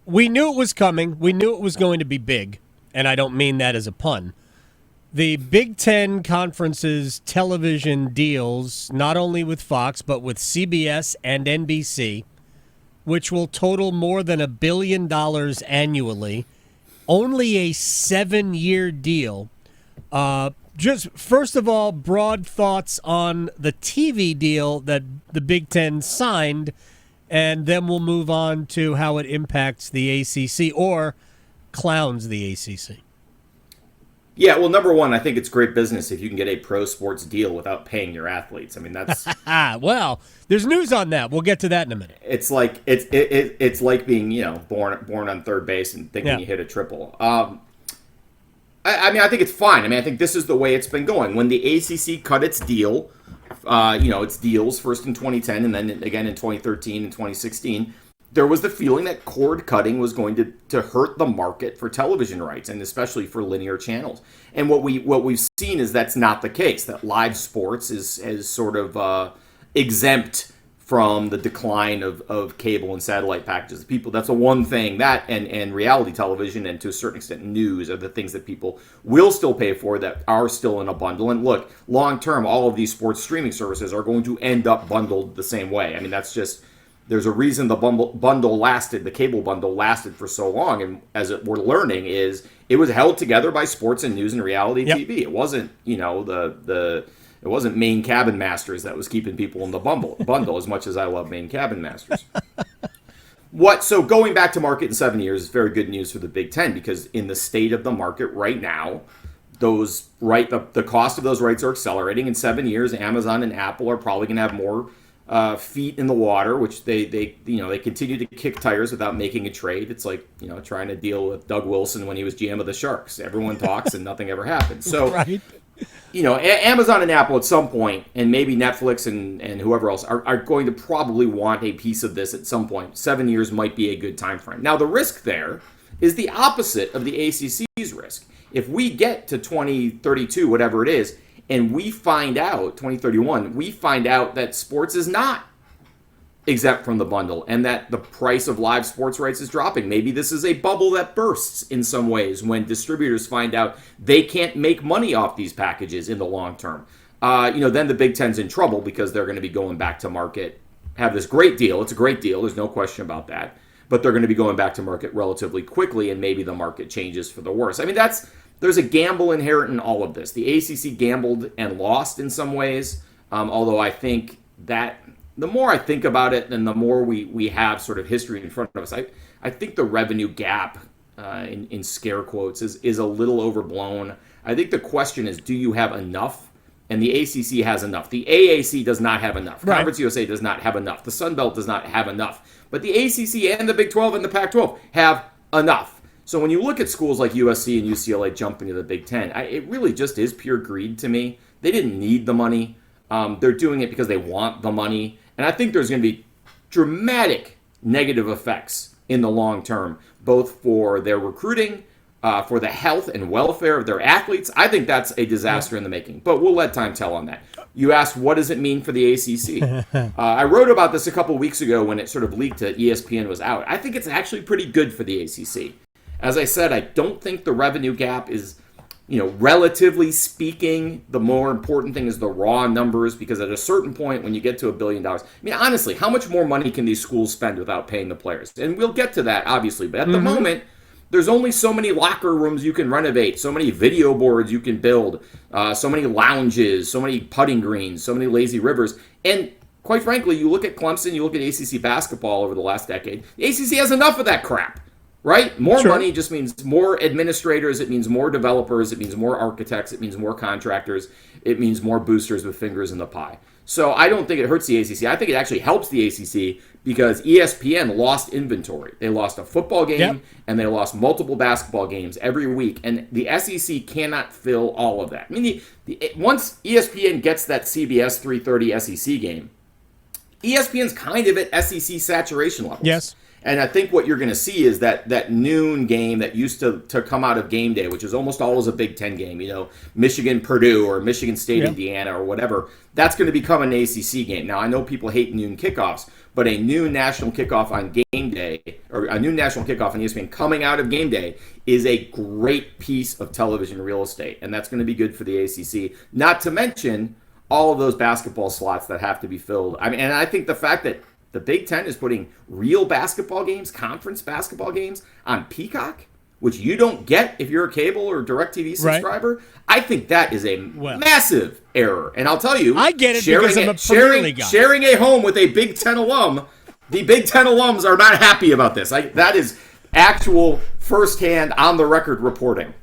we knew it was coming. We knew it was going to be big, and I don't mean that as a pun. The Big Ten Conference's television deals, not only with Fox, but with CBS and NBC, which will total more than $1 billion annually, only a 7-year deal. Just first of all, broad thoughts on the TV deal that the Big Ten signed, and then we'll move on to how it impacts the ACC or clowns the ACC. Yeah, well, number one, I think it's great business if you can get a pro sports deal without paying your athletes. I mean, that's well, there's news on that. We'll get to that in a minute. it's like it's like being born on third base and thinking you hit a triple. I mean, I think it's fine. I mean, I think this is the way it's been going. When the ACC cut its deal, its deals first in 2010 and then again in 2013 and 2016. There was the feeling that cord cutting was going to hurt the market for television rights, and especially for linear channels. And what we've seen is that's not the case. That live sports is sort of exempt from the decline of cable and satellite packages. That's the one thing that and reality television and to a certain extent news are the things that people will still pay for that are still in a bundle. And look, long term, all of these sports streaming services are going to end up bundled the same way. I mean, that's just. There's a reason the bundle lasted, the cable bundle lasted for so long, and we're learning is it was held together by sports and news and reality TV. It wasn't, it wasn't Maine Cabin Masters that was keeping people in the bundle as much as I love Maine Cabin Masters. So going back to market in 7 years is very good news for the Big Ten because in the state of the market right now, the cost of those rights are accelerating. In 7 years, Amazon and Apple are probably going to have more feet in the water, which they continue to kick tires without making a trade. It's like trying to deal with Doug Wilson when he was GM of the Sharks. Everyone talks and nothing ever happens. So right. Amazon and Apple at some point, and maybe Netflix and whoever else are going to probably want a piece of this at some point. 7 years might be a good time frame. Now the risk there is the opposite of the ACC's risk. If we get to 2032, whatever it is, and we find out, 2031, we find out that sports is not exempt from the bundle and that the price of live sports rights is dropping. Maybe this is a bubble that bursts in some ways when distributors find out they can't make money off these packages in the long term. Then the Big Ten's in trouble because they're going to be going back to market, have this great deal. It's a great deal. There's no question about that. But they're going to be going back to market relatively quickly, and maybe the market changes for the worse. I mean, there's a gamble inherent in all of this. The ACC gambled and lost in some ways, although I think that the more I think about it and the more we have sort of history in front of us, I think the revenue gap, in scare quotes, is a little overblown. I think the question is, do you have enough? And the ACC has enough. The AAC does not have enough. Right. Conference USA does not have enough. The Sun Belt does not have enough. But the ACC and the Big 12 and the Pac-12 have enough. So when you look at schools like USC and UCLA jumping to the Big Ten, it really just is pure greed to me. They didn't need the money. They're doing it because they want the money. And I think there's going to be dramatic negative effects in the long term, both for their recruiting, for the health and welfare of their athletes. I think that's a disaster in the making. But we'll let time tell on that. You asked, what does it mean for the ACC? I wrote about this a couple weeks ago when it sort of leaked that ESPN was out. I think it's actually pretty good for the ACC. As I said, I don't think the revenue gap is, relatively speaking, the more important thing is the raw numbers, because at a certain point when you get to $1 billion, I mean, honestly, how much more money can these schools spend without paying the players? And we'll get to that, obviously, but at the moment, there's only so many locker rooms you can renovate, so many video boards you can build, so many lounges, so many putting greens, so many lazy rivers. And quite frankly, you look at Clemson, you look at ACC basketball over the last decade, the ACC has enough of that crap. Right? More money just means more administrators. It means more developers. It means more architects. It means more contractors. It means more boosters with fingers in the pie. So I don't think it hurts the ACC. I think it actually helps the ACC because ESPN lost inventory. They lost a football game and they lost multiple basketball games every week. And the SEC cannot fill all of that. I mean, once ESPN gets that CBS 3:30 SEC game, ESPN's kind of at SEC saturation levels. Yes. And I think what you're going to see is that noon game that used to come out of game day, which is almost always a Big Ten game, Michigan-Purdue or Michigan State-Indiana or whatever, that's going to become an ACC game. Now, I know people hate noon kickoffs, but a new national kickoff on game day, or a new national kickoff on ESPN coming out of game day, is a great piece of television real estate, and that's going to be good for the ACC. Not to mention all of those basketball slots that have to be filled. I mean, and I think the fact that the Big Ten is putting real basketball games, conference basketball games, on Peacock, which you don't get if you're a cable or DirecTV subscriber, right. I think that is a massive error. And I'll tell you, I get it because I'm a Premier League guy. Sharing a home with a Big Ten alum, the Big Ten alums are not happy about this. That is actual firsthand, on the record reporting.